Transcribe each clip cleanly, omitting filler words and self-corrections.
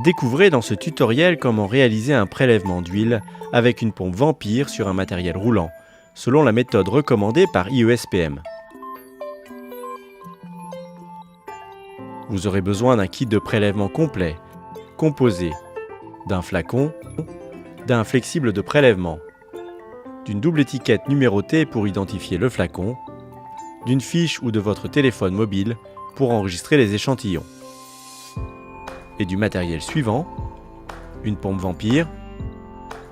Découvrez dans ce tutoriel comment réaliser un prélèvement d'huile avec une pompe Vampire sur un matériel roulant, selon la méthode recommandée par IESPM. Vous aurez besoin d'un kit de prélèvement complet, composé d'un flacon, d'un flexible de prélèvement, d'une double étiquette numérotée pour identifier le flacon, d'une fiche ou de votre téléphone mobile pour enregistrer les échantillons, et du matériel suivant: une pompe Vampire,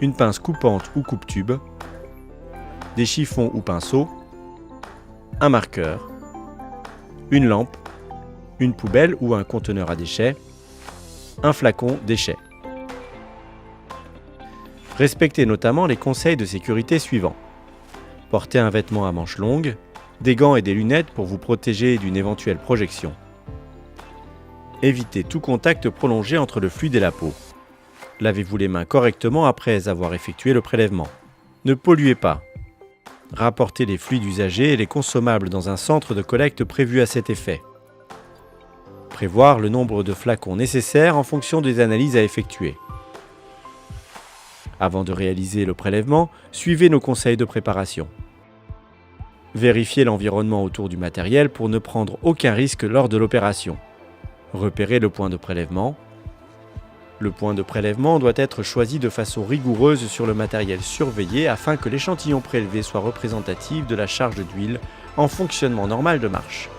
une pince coupante ou coupe-tube, des chiffons ou pinceaux, un marqueur, une lampe, une poubelle ou un conteneur à déchets, un flacon déchets. Respectez notamment les conseils de sécurité suivants. Portez un vêtement à manches longues, des gants et des lunettes pour vous protéger d'une éventuelle projection. Évitez tout contact prolongé entre le fluide et la peau. Lavez-vous les mains correctement après avoir effectué le prélèvement. Ne polluez pas. Rapportez les fluides usagés et les consommables dans un centre de collecte prévu à cet effet. Prévoir le nombre de flacons nécessaires en fonction des analyses à effectuer. Avant de réaliser le prélèvement, suivez nos conseils de préparation. Vérifiez l'environnement autour du matériel pour ne prendre aucun risque lors de l'opération. Repérez le point de prélèvement. Le point de prélèvement doit être choisi de façon rigoureuse sur le matériel surveillé afin que l'échantillon prélevé soit représentatif de la charge d'huile en fonctionnement normal de marche.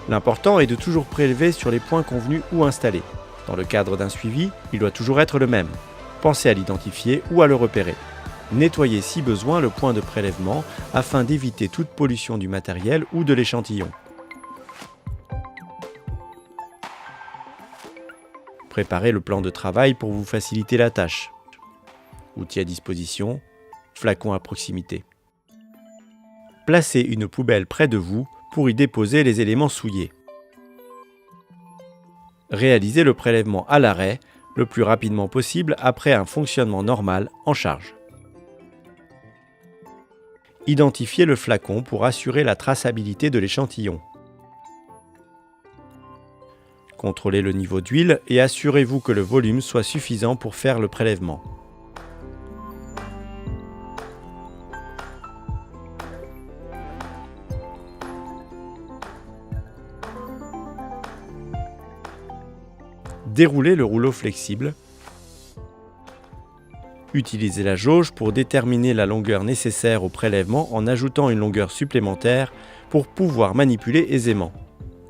L'important est de toujours prélever sur les points convenus ou installés. Dans le cadre d'un suivi, il doit toujours être le même. Pensez à l'identifier ou à le repérer. Nettoyez si besoin le point de prélèvement afin d'éviter toute pollution du matériel ou de l'échantillon. Préparez le plan de travail pour vous faciliter la tâche. Outils à disposition, flacon à proximité. Placez une poubelle près de vous pour y déposer les éléments souillés. Réalisez le prélèvement à l'arrêt le plus rapidement possible après un fonctionnement normal en charge. Identifiez le flacon pour assurer la traçabilité de l'échantillon. Contrôlez le niveau d'huile et assurez-vous que le volume soit suffisant pour faire le prélèvement. Déroulez le rouleau flexible. Utilisez la jauge pour déterminer la longueur nécessaire au prélèvement en ajoutant une longueur supplémentaire pour pouvoir manipuler aisément.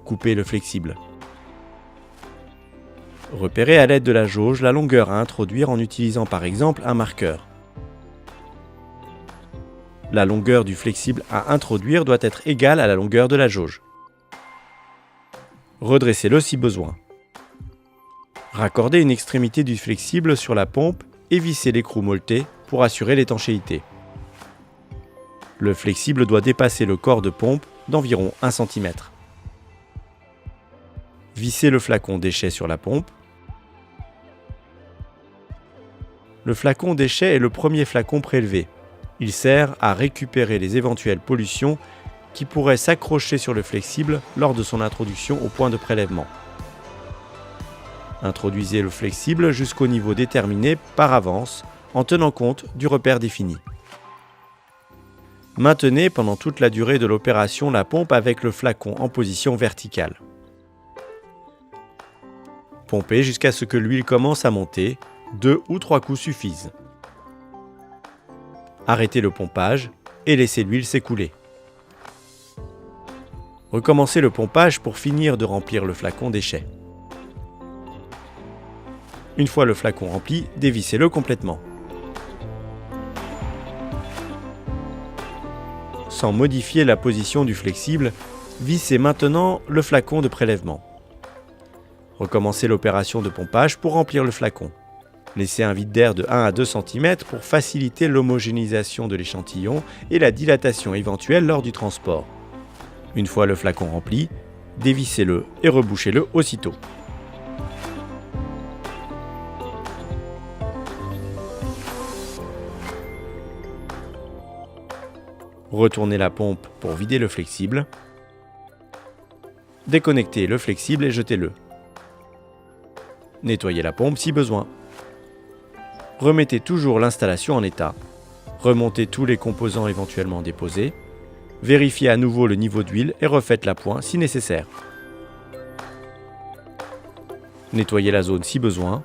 Coupez le flexible. Repérez à l'aide de la jauge la longueur à introduire en utilisant par exemple un marqueur. La longueur du flexible à introduire doit être égale à la longueur de la jauge. Redressez-le si besoin. Raccordez une extrémité du flexible sur la pompe et vissez l'écrou molleté pour assurer l'étanchéité. Le flexible doit dépasser le corps de pompe d'environ 1 cm. Vissez le flacon déchet sur la pompe. Le flacon déchet est le premier flacon prélevé. Il sert à récupérer les éventuelles pollutions qui pourraient s'accrocher sur le flexible lors de son introduction au point de prélèvement. Introduisez le flexible jusqu'au niveau déterminé par avance en tenant compte du repère défini. Maintenez pendant toute la durée de l'opération la pompe avec le flacon en position verticale. Pompez jusqu'à ce que l'huile commence à monter, 2 ou 3 coups suffisent. Arrêtez le pompage et laissez l'huile s'écouler. Recommencez le pompage pour finir de remplir le flacon déchet. Une fois le flacon rempli, dévissez-le complètement. Sans modifier la position du flexible, vissez maintenant le flacon de prélèvement. Recommencez l'opération de pompage pour remplir le flacon. Laissez un vide d'air de 1 à 2 cm pour faciliter l'homogénéisation de l'échantillon et la dilatation éventuelle lors du transport. Une fois le flacon rempli, dévissez-le et rebouchez-le aussitôt. Retournez la pompe pour vider le flexible. Déconnectez le flexible et jetez-le. Nettoyez la pompe si besoin. Remettez toujours l'installation en état. Remontez tous les composants éventuellement déposés. Vérifiez à nouveau le niveau d'huile et refaites l'appoint si nécessaire. Nettoyez la zone si besoin.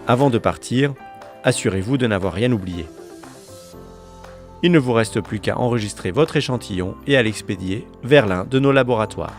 Avant de partir, assurez-vous de n'avoir rien oublié. Il ne vous reste plus qu'à enregistrer votre échantillon et à l'expédier vers l'un de nos laboratoires.